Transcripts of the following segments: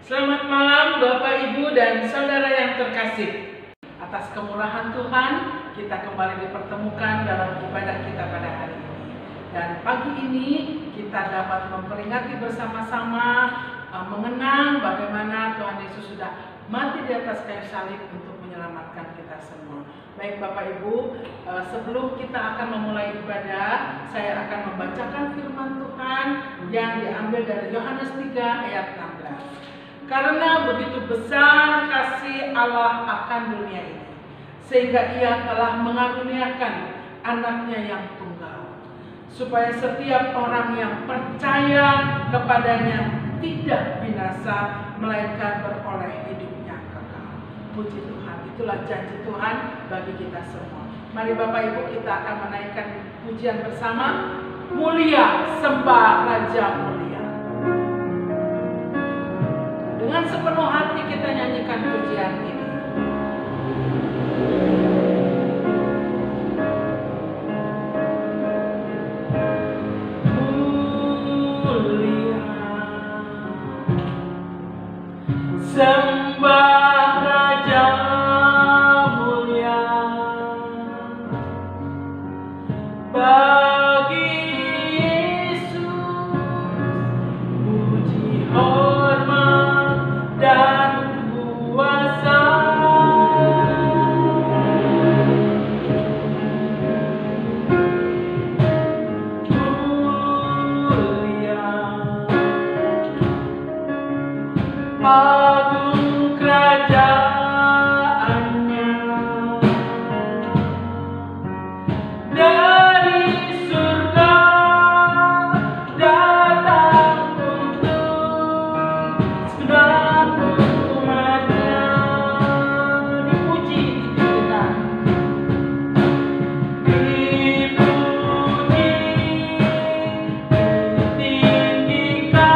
Selamat malam Bapak, Ibu, dan Saudara yang terkasih. Atas kemurahan Tuhan, kita kembali dipertemukan dalam ibadah kita pada hari ini. Dan pagi ini kita dapat memperingati bersama-sama, mengenang bagaimana Tuhan Yesus sudah mati di atas kayu salib untuk menyelamatkan kita semua. Baik Bapak Ibu, sebelum kita akan memulai ibadah, saya akan membacakan firman Tuhan yang diambil dari Yohanes 3 ayat 16. Karena begitu besar kasih Allah akan dunia ini, sehingga Ia telah mengaruniakan anaknya yang tunggal, supaya setiap orang yang percaya kepadanya tidak binasa, melainkan beroleh hidupnya kekal. Puji Tuhan, itulah janji Tuhan bagi kita semua. Mari Bapak Ibu, kita akan menaikkan pujian bersama. Mulia sembah Raja mulia. Dengan sepenuh hati kita nyanyikan pujian ini. Mulia sembah Raja mulia, bagi Yesus puji hormat dan kuasa. Mulia agung kerajaannya, dari surga datang untuk segenap umatnya. Dipuji kita, dipuji, ditinggikan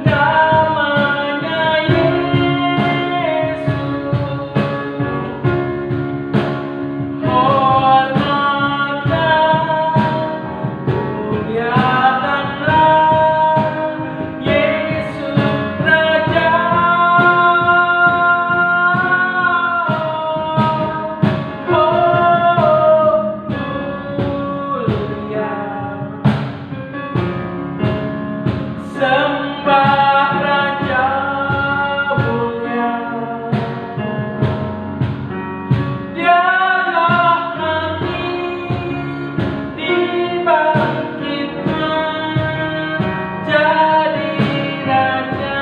namanya Yesus. Hormatkan, muliakanlah Yesus Raja. Oh, mulia sembah Raja mulia. Dia telah mati, dibangkitkan jadi Raja.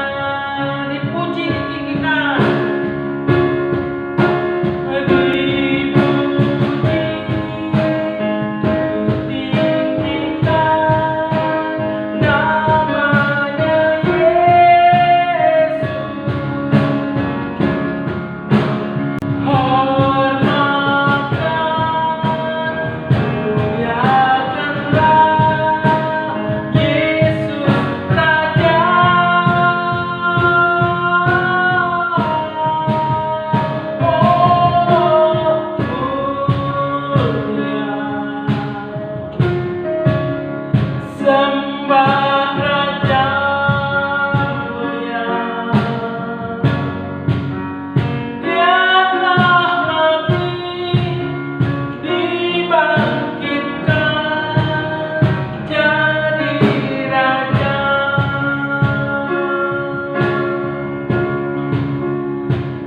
Dipuji, ditinggikan, dipuji, ditinggikan namanya Yesus. Hormatkan, muliakanlah Yesus Raja. Oh, mulia sembah Raja mulia. Dia telah mati, dibangkitkan jadi Raja.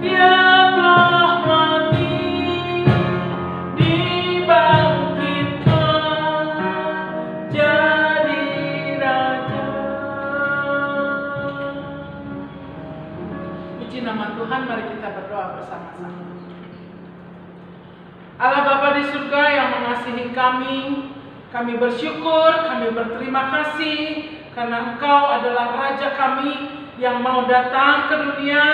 Dia telah mati, dibangkitkan jadi Raja. Puji nama Tuhan, mari kita berdoa bersama-sama. Allah Bapa di surga yang mengasihi kami bersyukur, kami berterima kasih karena Engkau adalah Raja kami yang mau datang ke dunia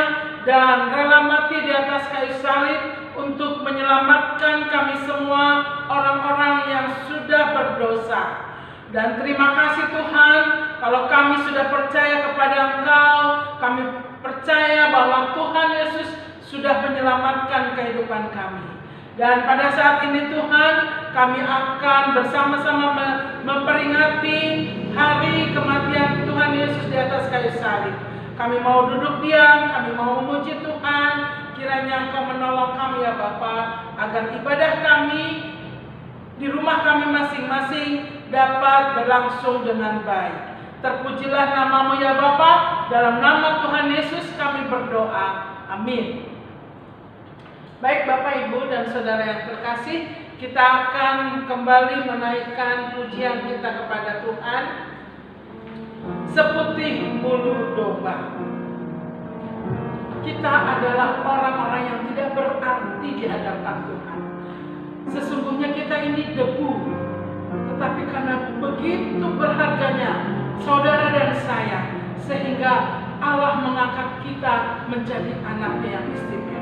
dan rela mati di atas kayu salib untuk menyelamatkan kami semua, orang-orang yang sudah berdosa. Dan terima kasih Tuhan, kalau kami sudah percaya kepada Engkau, kami percaya bahwa Tuhan Yesus sudah menyelamatkan kehidupan kami. Dan pada saat ini Tuhan, kami akan bersama-sama memperingati hari kematian Tuhan Yesus di atas kayu salib. Kami mau duduk diam, kami mau memuji Tuhan. Kiranya Engkau menolong kami ya Bapa, agar ibadah kami di rumah kami masing-masing dapat berlangsung dengan baik. Terpujilah nama-Mu ya Bapa, dalam nama Tuhan Yesus kami berdoa. Amin. Baik Bapak, Ibu, dan Saudara yang terkasih, kita akan kembali menaikkan pujian kita kepada Tuhan. Seputih bulu domba. Kita adalah orang-orang yang tidak berarti di hadapan Tuhan. Sesungguhnya kita ini debu, tetapi karena begitu berharganya saudara dan saya, sehingga Allah mengangkat kita menjadi anak-Nya yang istimewa.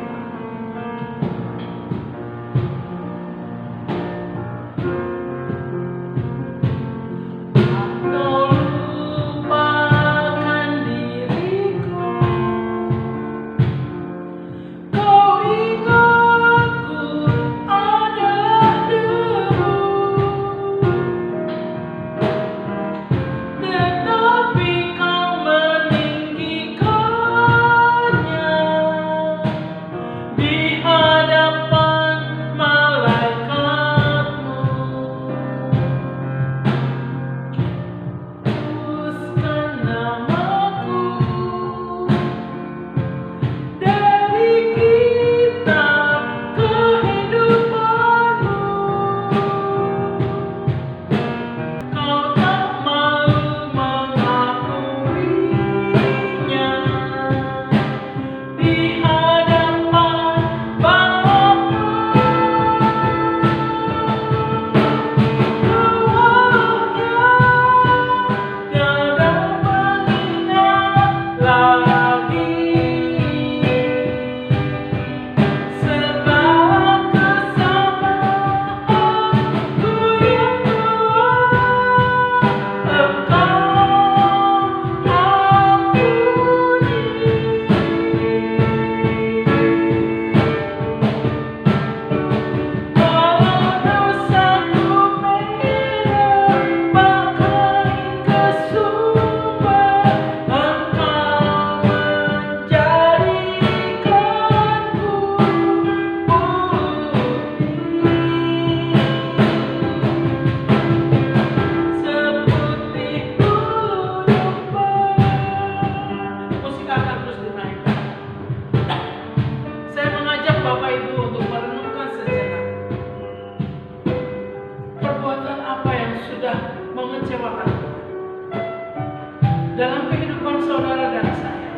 Dalam kehidupan saudara dan saya,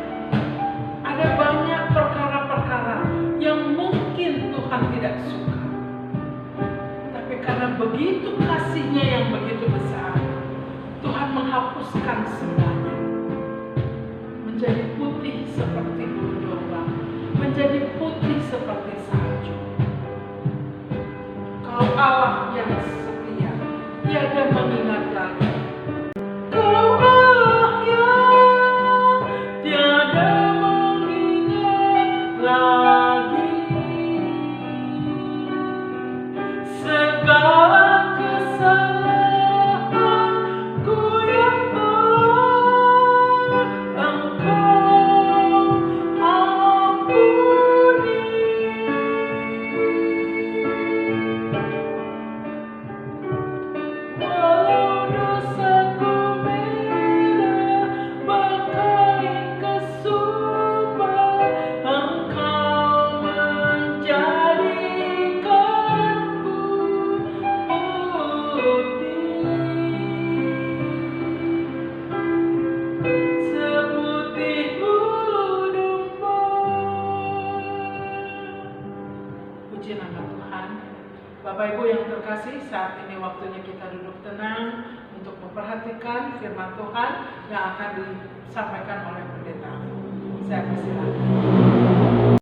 ada banyak perkara-perkara yang mungkin Tuhan tidak suka. Tapi karena begitu kasih-Nya yang begitu besar, Tuhan menghapuskan semuanya. Menjadi putih seperti bulu domba, menjadi putih seperti salju. Kau Allah yang setia, tiada mengingat lagi. Bapak Ibu yang terkasih, saat ini waktunya kita duduk tenang untuk memperhatikan firman Tuhan yang akan disampaikan oleh pendeta. Saya persilakan.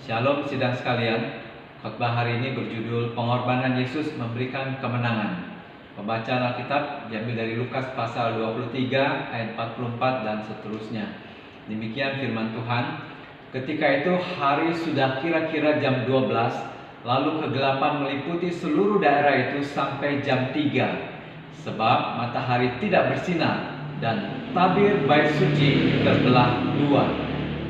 Shalom sidang sekalian. Khotbah hari ini berjudul Pengorbanan Yesus Memberikan Kemenangan. Pembacaan Alkitab diambil dari Lukas pasal 23 ayat 44 dan seterusnya. Demikian firman Tuhan. Ketika itu hari sudah kira-kira jam 12. Lalu kegelapan meliputi seluruh daerah itu sampai jam 3, sebab matahari tidak bersinar dan tabir bait suci terbelah dua.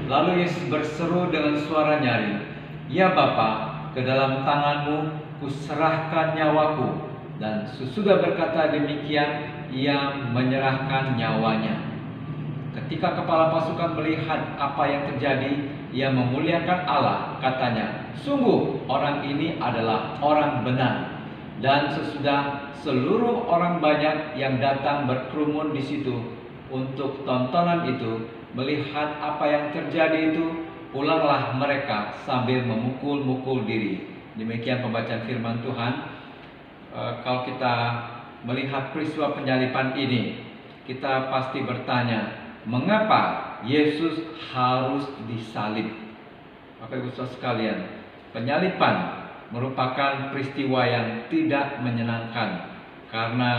Lalu Yesus berseru dengan suara nyaring, "Ya Bapa, ke dalam tangan-Mu kuserahkan nyawaku." Dan sesudah berkata demikian, Ia menyerahkan nyawanya. Ketika kepala pasukan melihat apa yang terjadi, ia memuliakan Allah. Katanya, "Sungguh orang ini adalah orang benar." Dan sesudah seluruh orang banyak yang datang berkerumun di situ untuk tontonan itu, melihat apa yang terjadi itu, pulanglah mereka sambil memukul-mukul diri. Demikian pembacaan firman Tuhan. Kalau kita melihat peristiwa penyaliban ini, kita pasti bertanya, mengapa Yesus harus disalib? Bapak Ibu Saudara sekalian, penyaliban merupakan peristiwa yang tidak menyenangkan, karena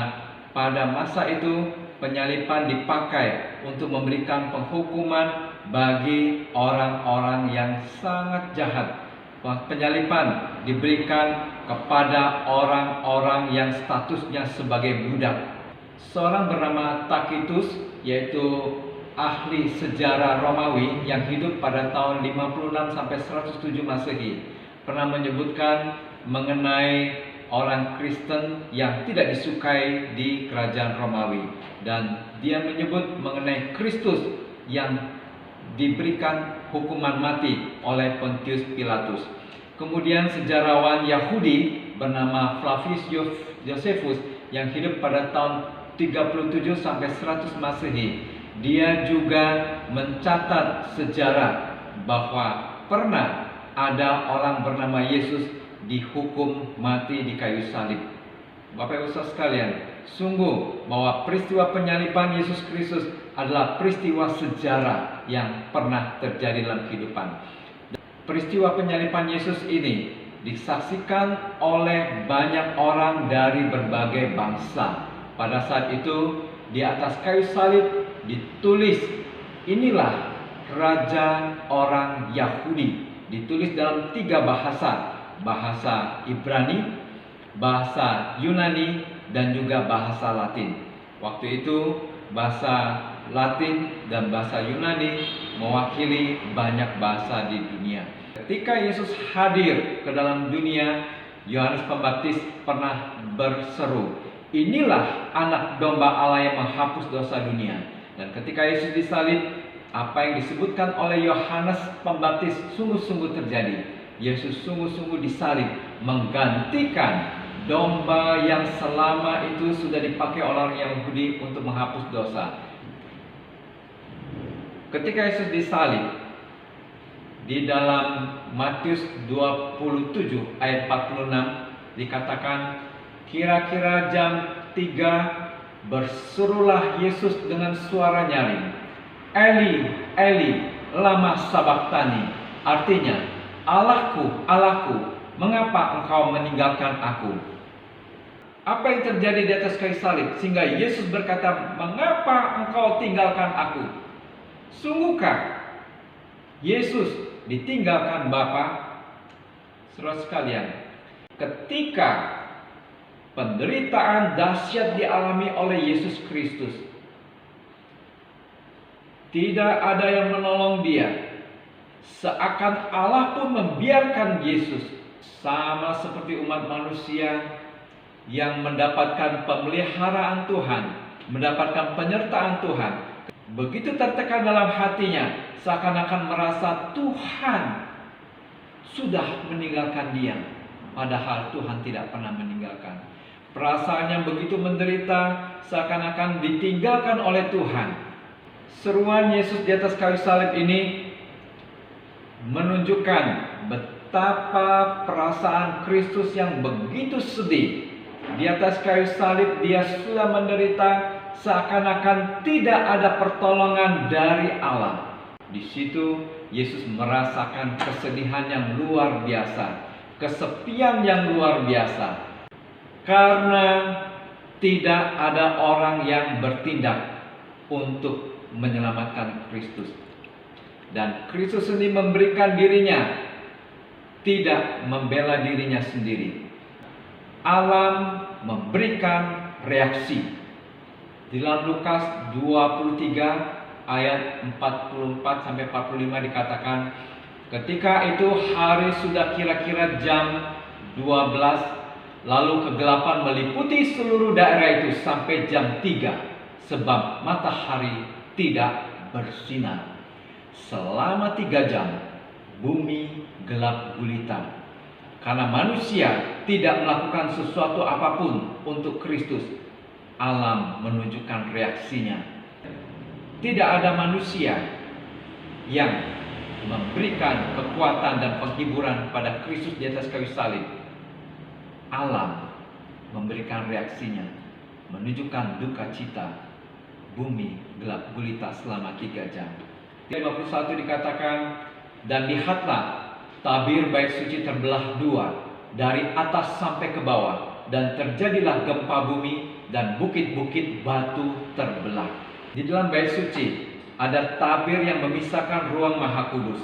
pada masa itu penyaliban dipakai untuk memberikan penghukuman bagi orang-orang yang sangat jahat. Penyaliban diberikan kepada orang-orang yang statusnya sebagai budak. Seorang bernama Tacitus, yaitu ahli sejarah Romawi yang hidup pada tahun 56 sampai 107 Masehi, pernah menyebutkan mengenai orang Kristen yang tidak disukai di kerajaan Romawi, dan dia menyebut mengenai Kristus yang diberikan hukuman mati oleh Pontius Pilatus. Kemudian sejarawan Yahudi bernama Flavius Josephus yang hidup pada tahun 37 sampai 100 Masehi, dia juga mencatat sejarah bahwa pernah ada orang bernama Yesus dihukum mati di kayu salib. Bapak Ibu Saudara sekalian, sungguh bahwa peristiwa penyaliban Yesus Kristus adalah peristiwa sejarah yang pernah terjadi dalam kehidupan. Peristiwa penyaliban Yesus ini disaksikan oleh banyak orang dari berbagai bangsa. Pada saat itu di atas kayu salib ditulis, "Inilah Raja orang Yahudi." Ditulis dalam 3 bahasa, bahasa Ibrani, bahasa Yunani, dan juga bahasa Latin. Waktu itu bahasa Latin dan bahasa Yunani mewakili banyak bahasa di dunia. Ketika Yesus hadir ke dalam dunia, Yohanes Pembaptis pernah berseru, "Inilah anak domba Allah yang menghapus dosa dunia." Dan ketika Yesus disalib, apa yang disebutkan oleh Yohanes Pembaptis sungguh-sungguh terjadi. Yesus sungguh-sungguh disalib, menggantikan domba yang selama itu sudah dipakai oleh orang Yahudi untuk menghapus dosa. Ketika Yesus disalib, di dalam Matius 27 ayat 46 dikatakan, kira-kira jam 3 berserulah Yesus dengan suara nyaring, "Eli, Eli, lama sabachthani." Artinya, "Allahku, Allahku, mengapa engkau meninggalkan aku?" Apa yang terjadi di atas kayu salib sehingga Yesus berkata, "Mengapa engkau tinggalkan aku?" Sungguhkah Yesus ditinggalkan Bapa? Saudara sekalian, ketika penderitaan dahsyat dialami oleh Yesus Kristus, tidak ada yang menolong dia. Seakan Allah pun membiarkan Yesus, sama seperti umat manusia yang mendapatkan pemeliharaan Tuhan, mendapatkan penyertaan Tuhan. Begitu tertekan dalam hatinya, seakan-akan merasa Tuhan sudah meninggalkan dia, padahal Tuhan tidak pernah meninggalkan. Perasaannya begitu menderita, seakan-akan ditinggalkan oleh Tuhan. Seruan Yesus di atas kayu salib ini menunjukkan betapa perasaan Kristus yang begitu sedih. Di atas kayu salib dia sudah menderita, seakan-akan tidak ada pertolongan dari Allah. Di situ Yesus merasakan kesedihan yang luar biasa, kesepian yang luar biasa, karena tidak ada orang yang bertindak untuk menyelamatkan Kristus. Dan Kristus sendiri memberikan dirinya, tidak membela dirinya sendiri. Alam memberikan reaksi. Di dalam Lukas 23 ayat 44 sampai 45 dikatakan, ketika itu hari sudah kira-kira jam 12, lalu kegelapan meliputi seluruh daerah itu sampai jam 3, sebab matahari tidak bersinar. Selama 3 jam bumi gelap gulita, karena manusia tidak melakukan sesuatu apapun untuk Kristus. Alam menunjukkan reaksinya. Tidak ada manusia yang memberikan kekuatan dan penghiburan pada Kristus di atas kayu salib. Alam memberikan reaksinya, menunjukkan duka cita. Bumi gelap gulita selama 3 jam. 51 dikatakan, dan lihatlah tabir bait suci terbelah 2 dari atas sampai ke bawah, dan terjadilah gempa bumi dan bukit-bukit batu terbelah. Di dalam bait suci ada tabir yang memisahkan ruang Maha Kudus,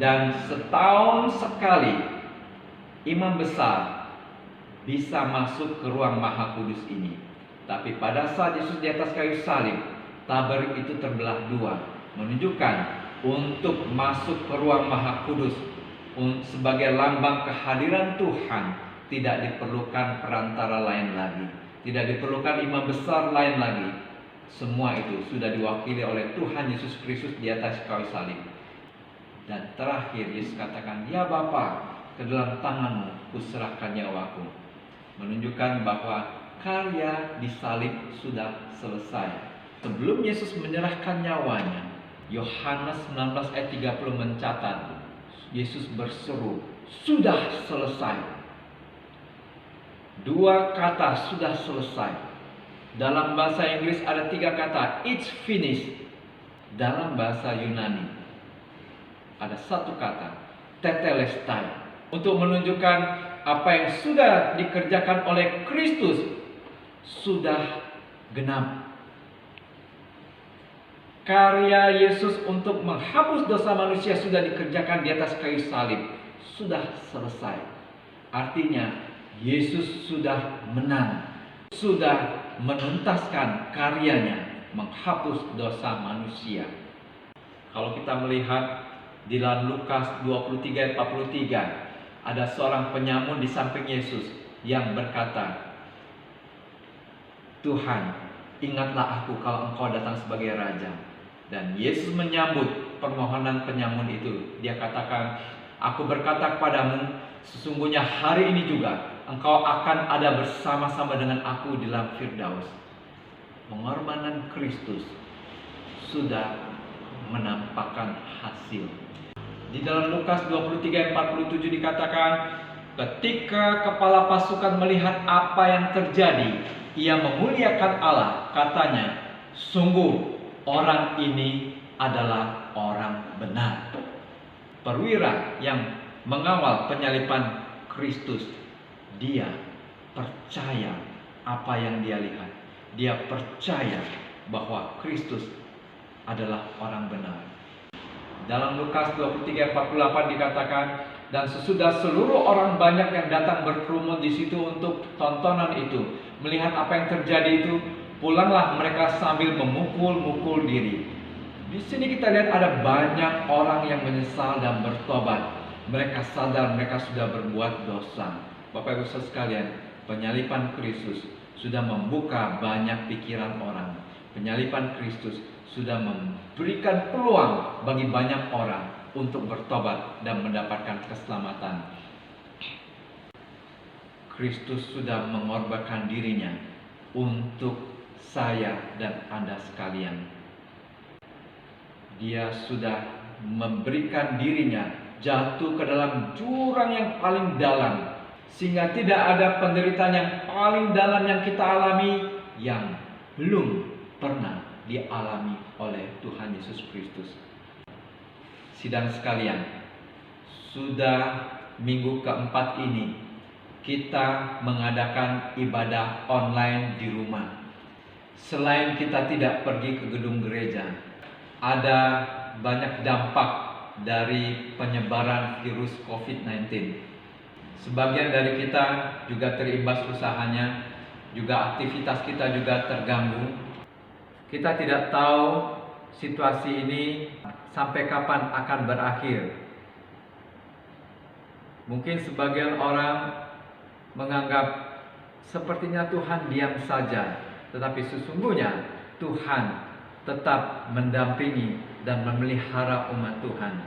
dan setahun sekali imam besar bisa masuk ke ruang Maha Kudus ini. Tapi pada saat Yesus di atas kayu salib, tabir itu terbelah 2, menunjukkan untuk masuk ke ruang Maha Kudus sebagai lambang kehadiran Tuhan tidak diperlukan perantara lain lagi, tidak diperlukan imam besar lain lagi. Semua itu sudah diwakili oleh Tuhan Yesus Kristus di atas kayu salib. Dan terakhir Yesus katakan, ya Bapa, ke dalam tanganmu kuserahkan nyawaku, menunjukkan bahwa karya di salib sudah selesai. Sebelum Yesus menyerahkan nyawanya, Yohanes 19 ayat 30 mencatat, Yesus berseru, sudah selesai. 2 kata sudah selesai. Dalam bahasa Inggris ada 3 kata, it's finished. Dalam bahasa Yunani ada 1 kata, tetelestai, untuk menunjukkan apa yang sudah dikerjakan oleh Kristus sudah genap. Karya Yesus untuk menghapus dosa manusia sudah dikerjakan di atas kayu salib, sudah selesai. Artinya Yesus sudah menang, sudah menuntaskan karyanya menghapus dosa manusia. Kalau kita melihat di dalam Lukas 23 ayat 43, ada seorang penyamun di samping Yesus yang berkata, Tuhan, ingatlah aku kalau Engkau datang sebagai Raja. Dan Yesus menyambut permohonan penyamun itu. Dia katakan, aku berkata kepadamu, sesungguhnya hari ini juga engkau akan ada bersama-sama dengan aku di dalam Firdaus. Pengorbanan Kristus sudah menampakkan hasil. Di dalam Lukas 23 ayat 47 dikatakan, ketika kepala pasukan melihat apa yang terjadi, ia memuliakan Allah. Katanya, sungguh orang ini adalah orang benar. Perwira yang mengawal penyaliban Kristus, dia percaya apa yang dia lihat. Dia percaya bahwa Kristus adalah orang benar. Dalam Lukas 23:48 dikatakan, dan sesudah seluruh orang banyak yang datang berkerumun di situ untuk tontonan itu, melihat apa yang terjadi itu, pulanglah mereka sambil memukul-mukul diri. Di sini kita lihat ada banyak orang yang menyesal dan bertobat. Mereka sadar mereka sudah berbuat dosa. Bapak Ibu sekalian, penyaliban Kristus sudah membuka banyak pikiran orang. Penyaliban Kristus sudah memberikan peluang bagi banyak orang untuk bertobat dan mendapatkan keselamatan. Kristus sudah mengorbankan dirinya untuk saya dan Anda sekalian. Dia sudah memberikan dirinya jatuh ke dalam jurang yang paling dalam, sehingga tidak ada penderitaan yang paling dalam yang kita alami yang belum pernah dialami oleh Tuhan Yesus Kristus. Sidang sekalian, sudah minggu keempat ini kita mengadakan ibadah online di rumah. Selain kita tidak pergi ke gedung gereja, ada banyak dampak dari penyebaran virus COVID-19. Sebagian dari kita juga terimbas usahanya, juga aktivitas kita juga terganggu. Kita tidak tahu situasi ini sampai kapan akan berakhir. Mungkin sebagian orang menganggap sepertinya Tuhan diam saja, tetapi sesungguhnya Tuhan tetap mendampingi dan memelihara umat Tuhan.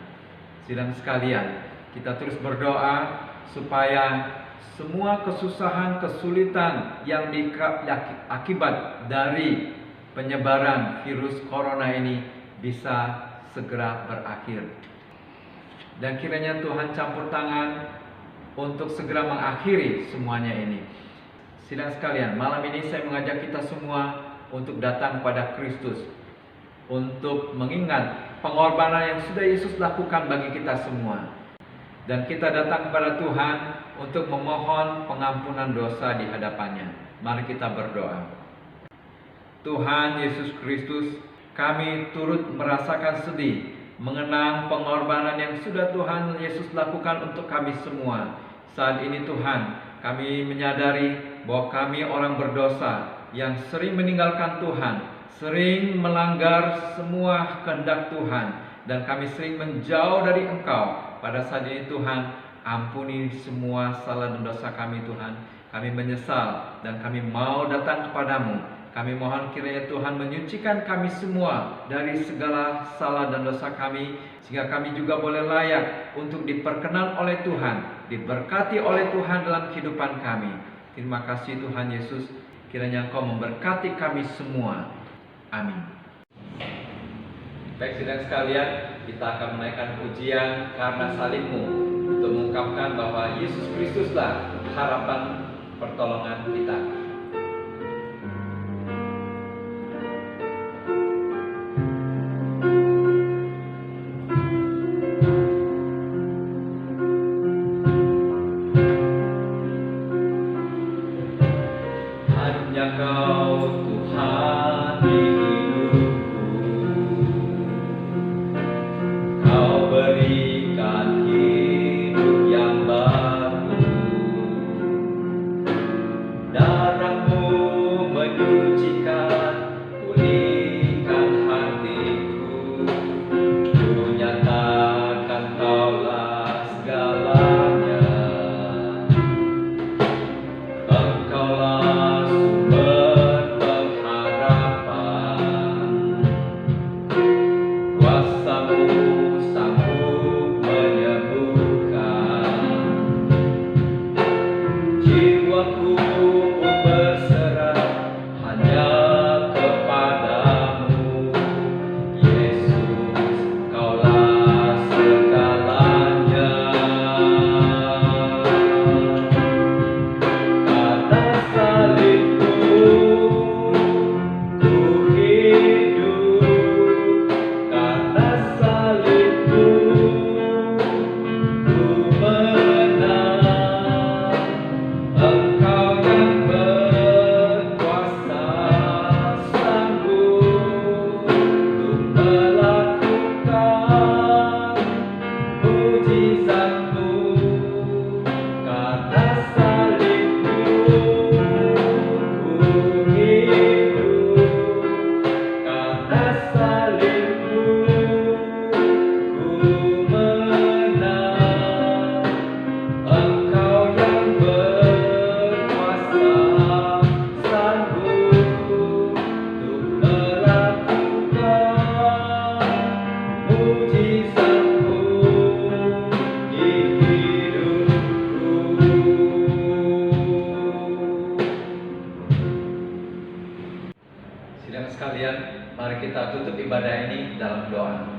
Sidang sekalian, kita terus berdoa supaya semua kesusahan, kesulitan yang akibat dari penyebaran virus corona ini bisa segera berakhir. Dan kiranya Tuhan campur tangan untuk segera mengakhiri semuanya ini. Sidang sekalian, malam ini saya mengajak kita semua untuk datang kepada Kristus, untuk mengingat pengorbanan yang sudah Yesus lakukan bagi kita semua. Dan kita datang kepada Tuhan untuk memohon pengampunan dosa di hadapannya. Mari kita berdoa. Tuhan Yesus Kristus, kami turut merasakan sedih mengenang pengorbanan yang sudah Tuhan Yesus lakukan untuk kami semua. Saat ini Tuhan, kami menyadari bahwa kami orang berdosa yang sering meninggalkan Tuhan, sering melanggar semua kehendak Tuhan, dan kami sering menjauh dari Engkau. Pada saat ini Tuhan, ampuni semua salah dan dosa kami Tuhan. Kami menyesal dan kami mau datang kepadamu. Kami mohon kiranya Tuhan menyucikan kami semua dari segala salah dan dosa kami, sehingga kami juga boleh layak untuk diperkenan oleh Tuhan, diberkati oleh Tuhan dalam kehidupan kami. Terima kasih Tuhan Yesus, kiranya Engkau memberkati kami semua. Amin. Baik sidang sekalian, kita akan menaikkan pujian Karena Salibmu untuk mengungkapkan bahwa Yesus Kristuslah harapan pertolongan kita. Hanya Kau Tuhan di hidupku, Kau berikan hidup yang baru. Darah-Mu menyucikan, pulihkan hatiku. Ku nyatakan Kaulah segalanya. Engkaulah sumber pengharapan, kuasa-Mu sanggup menyembuhkan. Jiwaku pun berserah hanya kepadamu. Yesus, Kaulah segalanya. Karena salibmu ku hidup, karena salibmu ku menang. Engkau yang berkuasa sanggup untuk melakukan mujizat-Mu. Karena salibmu ku hidup, karena salibmu ku menang. Engkau yang berkuasa sanggup untuk melakukan mujizat-Mu di hidupku. Sidang sekalian, mari kita tutup ibadah ini dalam doa.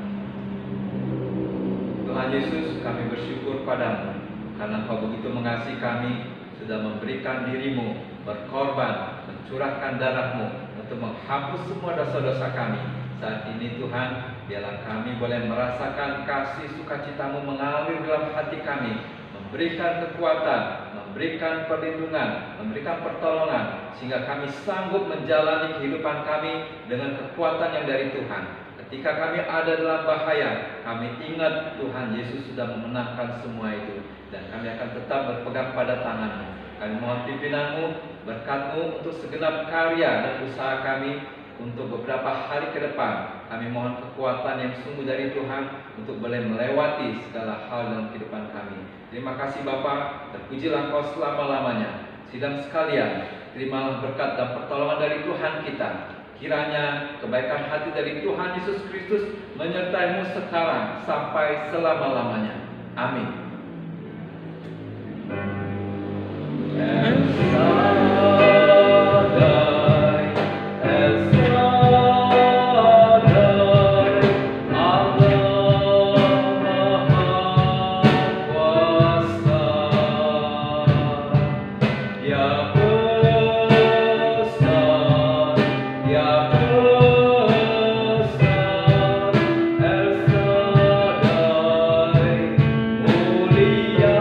Tuhan Yesus, kami bersyukur padamu karena Engkau begitu mengasihi kami, sudah memberikan diri-Mu, berkorban, mencurahkan darah-Mu untuk menghapus semua dosa-dosa kami. Saat ini Tuhan, biarlah kami boleh merasakan kasih sukacita-Mu mengalir dalam hati kami, memberikan kekuatan, memberikan perlindungan, memberikan pertolongan, sehingga kami sanggup menjalani kehidupan kami dengan kekuatan yang dari Tuhan. Ketika kami ada dalam bahaya, kami ingat Tuhan Yesus sudah memenangkan semua itu, dan kami akan tetap berpegang pada tangan-Mu. Kami mohon pimpinan-Mu, berkat-Mu untuk segenap karya dan usaha kami, untuk beberapa hari ke depan. Kami mohon kekuatan yang sungguh dari Tuhan untuk boleh melewati segala hal dalam kehidupan kami. Terima kasih Bapa, terpujilah Engkau selama-lamanya. Sidang sekalian, terimalah berkat dan pertolongan dari Tuhan kita. Kiranya kebaikan hati dari Tuhan Yesus Kristus menyertai-Mu sekarang sampai selama-lamanya. Amin. El Shaddai, El Shaddai, Allah Maha Kuasa, Dia besar, Dia besar, El Shaddai, mulia.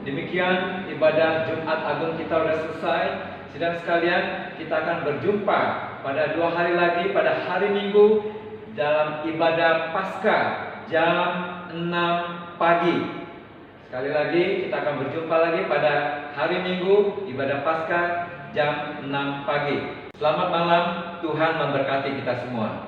Demikian ibadah Jumat Agung kita sudah selesai. Sidang sekalian, kita akan berjumpa pada 2 hari lagi pada hari Minggu dalam ibadah Paskah jam 6 pagi. Sekali lagi kita akan berjumpa lagi pada hari Minggu ibadah Paskah jam 6 pagi. Selamat malam, Tuhan memberkati kita semua.